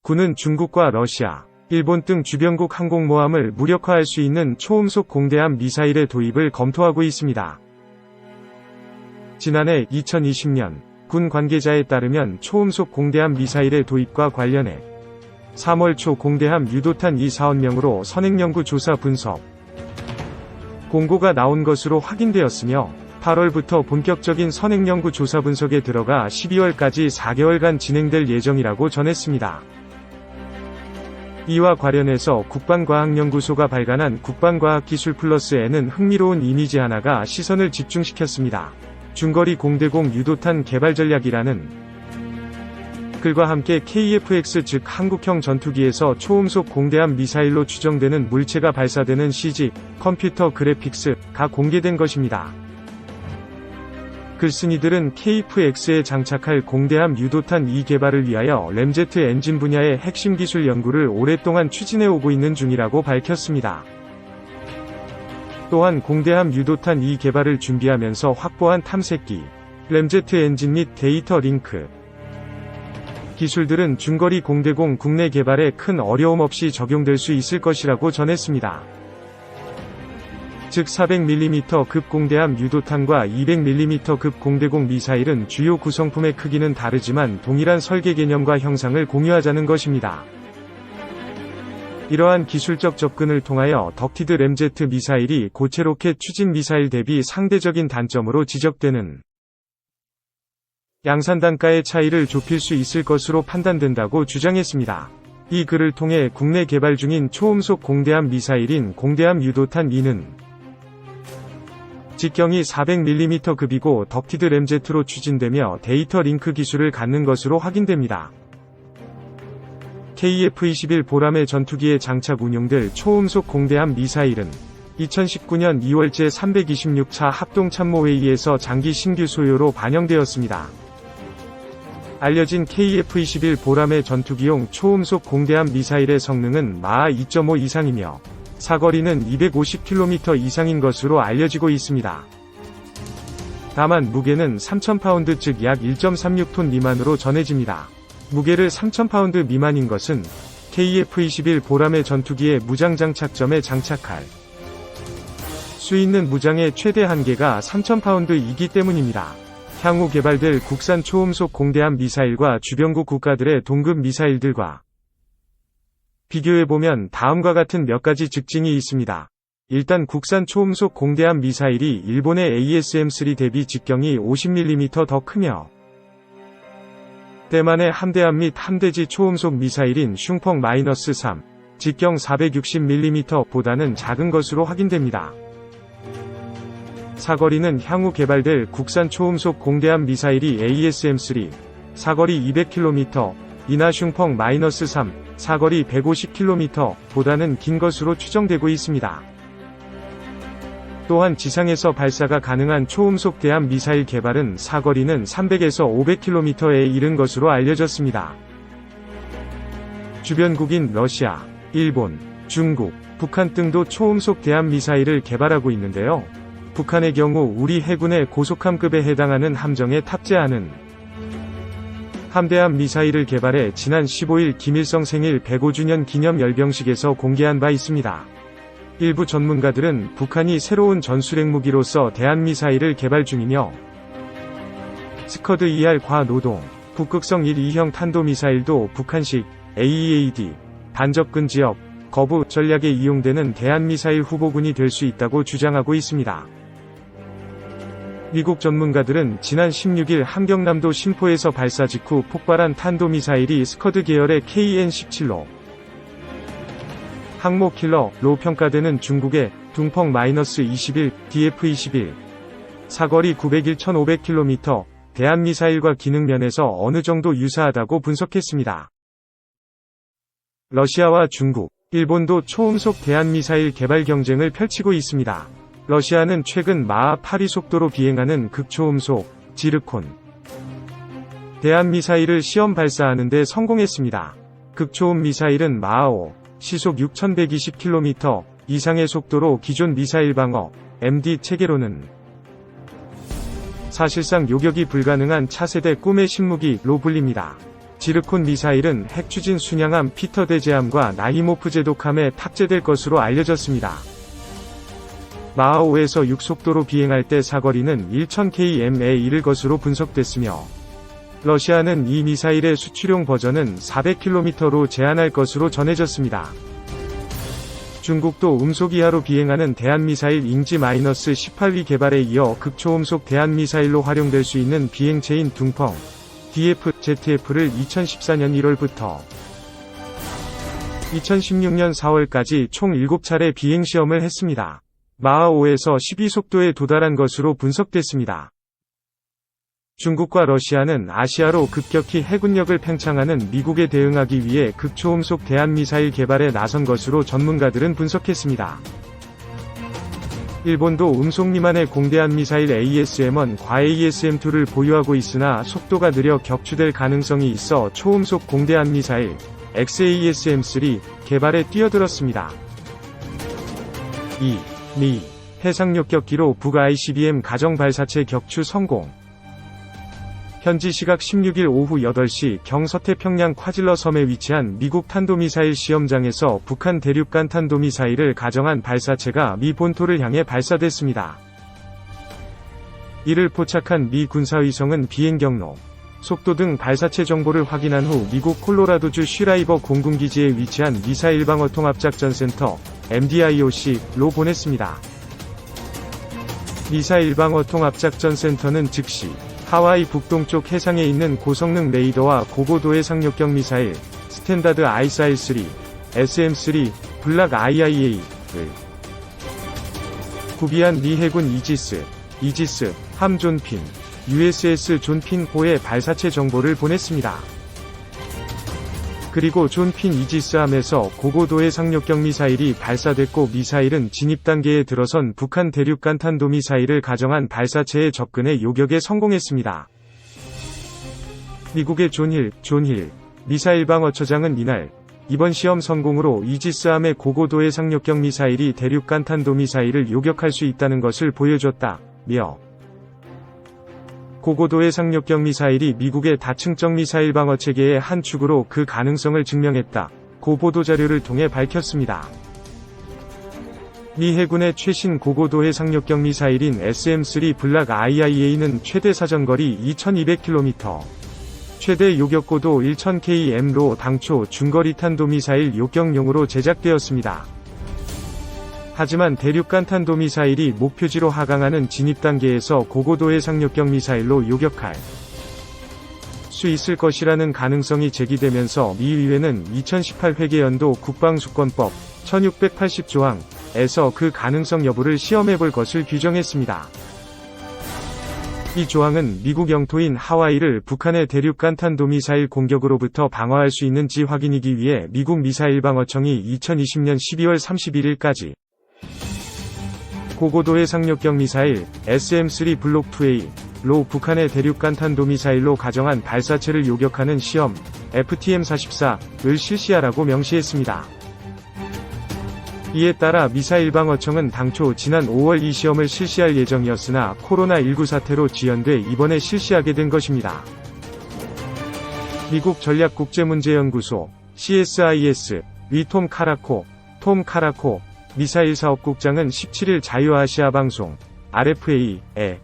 군은 중국과 러시아, 일본 등 주변국 항공모함을 무력화할 수 있는 초음속 공대함 미사일의 도입을 검토하고 있습니다. 지난해 2020년 군 관계자에 따르면 초음속 공대함 미사일의 도입과 관련해 3월 초 공대함 유도탄 2사원명으로 선행연구 조사 분석 공고가 나온 것으로 확인되었으며 8월부터 본격적인 선행연구 조사 분석에 들어가 12월까지 4개월간 진행될 예정이라고 전했습니다. 이와 관련해서 국방과학연구소가 발간한 국방과학기술 플러스에는 흥미로운 이미지 하나가 시선을 집중시켰습니다. 중거리 공대공 유도탄 개발 전략이라는 글과 함께 KF-X 즉 한국형 전투기에서 초음속 공대함 미사일로 추정되는 물체가 발사되는 CG, 컴퓨터 그래픽스가 공개된 것입니다. 글쓴이들은 KF-X에 장착할 공대함 유도탄 2 개발을 위하여 램제트 엔진 분야의 핵심 기술 연구를 오랫동안 추진해오고 있는 중이라고 밝혔습니다. 또한 공대함 유도탄 2 개발을 준비하면서 확보한 탐색기, 램제트 엔진 및 데이터 링크 기술들은 중거리 공대공 국내 개발에 큰 어려움 없이 적용될 수 있을 것이라고 전했습니다. 즉 400mm급 공대함 유도탄과 200mm급 공대공 미사일은 주요 구성품의 크기는 다르지만 동일한 설계 개념과 형상을 공유하자는 것입니다. 이러한 기술적 접근을 통하여 덕티드 램제트 미사일이 고체 로켓 추진 미사일 대비 상대적인 단점으로 지적되는 양산 단가의 차이를 좁힐 수 있을 것으로 판단된다고 주장했습니다. 이 글을 통해 국내 개발 중인 초음속 공대함 미사일인 공대함 유도탄 2는 직경이 400mm급이고 덕티드 램제트로 추진되며 데이터 링크 기술을 갖는 것으로 확인됩니다. KF-21 보람의 전투기에 장착 운용될 초음속 공대함 미사일은 2019년 2월 제326차 합동참모회의에서 장기 신규 소요로 반영되었습니다. 알려진 KF-21 보람의 전투기용 초음속 공대함 미사일의 성능은 마하 2.5 이상이며 사거리는 250km 이상인 것으로 알려지고 있습니다. 다만 무게는 3,000파운드 즉 약 1.36톤 미만으로 전해집니다. 무게를 3,000파운드 미만인 것은 KF-21 보람의 전투기의 무장 장착점에 장착할 수 있는 무장의 최대 한계가 3,000파운드이기 때문입니다. 향후 개발될 국산 초음속 공대함 미사일과 주변국 국가들의 동급 미사일들과 비교해보면 다음과 같은 몇 가지 특징이 있습니다. 일단 국산 초음속 공대함 미사일이 일본의 ASM-3 대비 직경이 50mm 더 크며 대만의 함대함 및 함대지 초음속 미사일인 슝펑-3 직경 460mm 보다는 작은 것으로 확인됩니다. 사거리는 향후 개발될 국산 초음속 공대함 미사일이 ASM-3 사거리 200km, 이나 슝펑-3 사거리 150km 보다는 긴 것으로 추정되고 있습니다. 또한 지상에서 발사가 가능한 초음속 대함 미사일 개발은 사거리는 300에서 500km에 이른 것으로 알려졌습니다. 주변국인 러시아, 일본, 중국, 북한 등도 초음속 대함 미사일을 개발하고 있는데요. 북한의 경우 우리 해군의 고속함급에 해당하는 함정에 탑재하는 함대함 미사일을 개발해 지난 15일 김일성 생일 105주년 기념 열병식에서 공개한 바 있습니다. 일부 전문가들은 북한이 새로운 전술핵무기로서 대한미사일을 개발 중이며 스커드 ER 과노동, 북극성 1, 2형 탄도미사일도 북한식 AEAD, 반접근 지역, 거부 전략에 이용되는 대한미사일 후보군이 될 수 있다고 주장하고 있습니다. 미국 전문가들은 지난 16일 함경남도 심포에서 발사 직후 폭발한 탄도미사일이 스커드 계열의 KN-17로 항모킬러로 평가되는 중국의 둥펑-21 DF-21 사거리 901,500km 대한미사일과 기능 면에서 어느 정도 유사하다고 분석했습니다. 러시아와 중국, 일본도 초음속 대한미사일 개발 경쟁을 펼치고 있습니다. 러시아는 최근 마하 8위 속도로 비행하는 극초음속 지르콘 대한미사일을 시험 발사하는 데 성공했습니다. 극초음 미사일은 마하 5, 시속 6,120km 이상의 속도로 기존 미사일 방어 MD 체계로는 사실상 요격이 불가능한 차세대 꿈의 신무기로 불립니다. 지르콘 미사일은 핵추진 순양함 피터 대제함과 나히모프 제독함에 탑재될 것으로 알려졌습니다. 마하 5에서 6속도로 비행할 때 사거리는 1000km에 이를 것으로 분석됐으며 러시아는 이 미사일의 수출용 버전은 400km로 제한할 것으로 전해졌습니다. 중국도 음속 이하로 비행하는 대한미사일 잉지-18위 개발에 이어 극초음속 대한미사일로 활용될 수 있는 비행체인 둥펑 DF-ZF를 2014년 1월부터 2016년 4월까지 총 7차례 비행시험을 했습니다. 마하 5에서 12속도에 도달한 것으로 분석됐습니다. 중국과 러시아는 아시아로 급격히 해군력을 팽창하는 미국에 대응하기 위해 극초음속 대한미사일 개발에 나선 것으로 전문가들은 분석했습니다. 일본도 음속 미만의 공대한 미사일 ASM-1 과 ASM-2를 보유하고 있으나 속도가 느려 격추될 가능성이 있어 초음속 공대한 미사일 XASM-3 개발에 뛰어들었습니다. 2. 미 해상 역격기로 북 ICBM 가정 발사체 격추 성공. 현지 시각 16일 오후 8시 경 서태평양 콰질러 섬에 위치한 미국 탄도미사일 시험장에서 북한 대륙간 탄도미사일을 가정한 발사체가 미 본토를 향해 발사됐습니다. 이를 포착한 미 군사위성은 비행 경로, 속도 등 발사체 정보를 확인한 후 미국 콜로라도주 슈라이버 공군기지에 위치한 미사일 방어 통합작전센터 MDIOC로 보냈습니다. 미사일 방어 통합작전센터는 즉시 하와이 북동쪽 해상에 있는 고성능 레이더와 고고도의 상륙경 미사일 스탠다드 아이사일-3, SM-3, 블락 IIA를 구비한 미 해군 이지스, 함 존핀, USS 존핀 호의 발사체 정보를 보냈습니다. 그리고 존핀 이지스함에서 고고도의 상륙경 미사일이 발사됐고 미사일은 진입 단계에 들어선 북한 대륙간 탄도미사일을 가정한 발사체의 접근에 요격에 성공했습니다. 미국의 존 힐 미사일 방어처장은 이날 이번 시험 성공으로 이지스함의 고고도의 상륙경 미사일이 대륙간 탄도미사일을 요격할 수 있다는 것을 보여줬다며 고고도의 상륙경 미사일이 미국의 다층적 미사일 방어체계의 한 축으로 그 가능성을 증명했다고 보도자료를 통해 밝혔습니다. 미 해군의 최신 고고도의 상륙경 미사일인 SM-3 블락 IIA는 최대 사정거리 2200km, 최대 요격고도 1000km로 당초 중거리 탄도미사일 요격용으로 제작되었습니다. 하지만 대륙간 탄도미사일이 목표지로 하강하는 진입단계에서 고고도의 상륙경 미사일로 요격할 수 있을 것이라는 가능성이 제기되면서 미 의회는 2018 회계연도 국방수권법 1680조항에서 그 가능성 여부를 시험해볼 것을 규정했습니다. 이 조항은 미국 영토인 하와이를 북한의 대륙간 탄도미사일 공격으로부터 방어할 수 있는지 확인하기 위해 미국 미사일방어청이 2020년 12월 31일까지 고고도의 상륙경 미사일 SM-3 블록 2A로 북한의 대륙간 탄도미사일로 가정한 발사체를 요격하는 시험 FTM-44를 실시하라고 명시했습니다. 이에 따라 미사일방어청은 당초 지난 5월 이 시험을 실시할 예정이었으나 코로나19 사태로 지연돼 이번에 실시하게 된 것입니다. 미국 전략국제문제연구소 CSIS 위 톰 카라코 미사일사업국장은 17일 자유아시아 방송 RFA에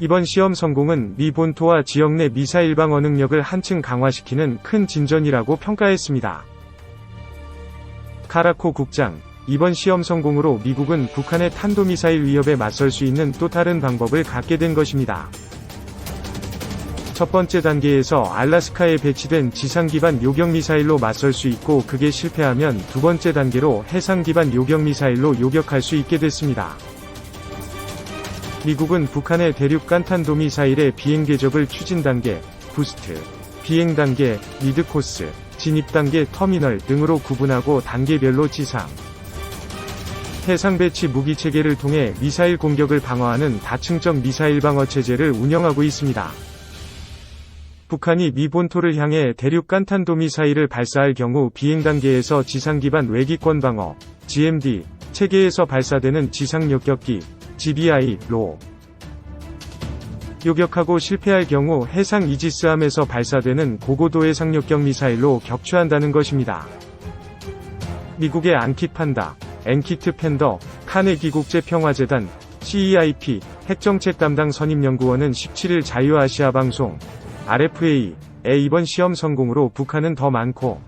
이번 시험 성공은 미 본토와 지역 내 미사일 방어 능력을 한층 강화시키는 큰 진전이라고 평가했습니다. 카라코 국장, 이번 시험 성공으로 미국은 북한의 탄도미사일 위협에 맞설 수 있는 또 다른 방법을 갖게 된 것입니다. 첫 번째 단계에서 알라스카에 배치된 지상 기반 요격 미사일로 맞설 수 있고 그게 실패하면 두 번째 단계로 해상 기반 요격 미사일로 요격할 수 있게 됐습니다. 미국은 북한의 대륙간 탄도미사일의 비행 궤적을 추진 단계, 부스트, 비행 단계, 미드 코스, 진입 단계 터미널 등으로 구분하고 단계별로 지상, 해상 배치 무기 체계를 통해 미사일 공격을 방어하는 다층적 미사일 방어 체제를 운영하고 있습니다. 북한이 미 본토를 향해 대륙간 탄도미사일을 발사할 경우 비행 단계에서 지상 기반 외기권 방어 GMD 체계에서 발사되는 지상 역격기 GBI로 요격하고 실패할 경우 해상 이지스함에서 발사되는 고고도의 상륙격 미사일로 격추한다는 것입니다. 미국의 안킷 판다, 앤키트 팬더, 카네기 국제평화재단, CEIP, 핵정책 담당 선임연구원은 17일 자유아시아 방송, RFA에 이번 시험 성공으로 북한은 더 많고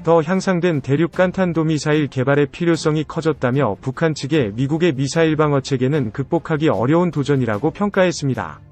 더 향상된 대륙 깐탄도 미사일 개발의 필요성이 커졌다며 북한 측의 미국의 미사일 방어 체계는 극복하기 어려운 도전이라고 평가했습니다.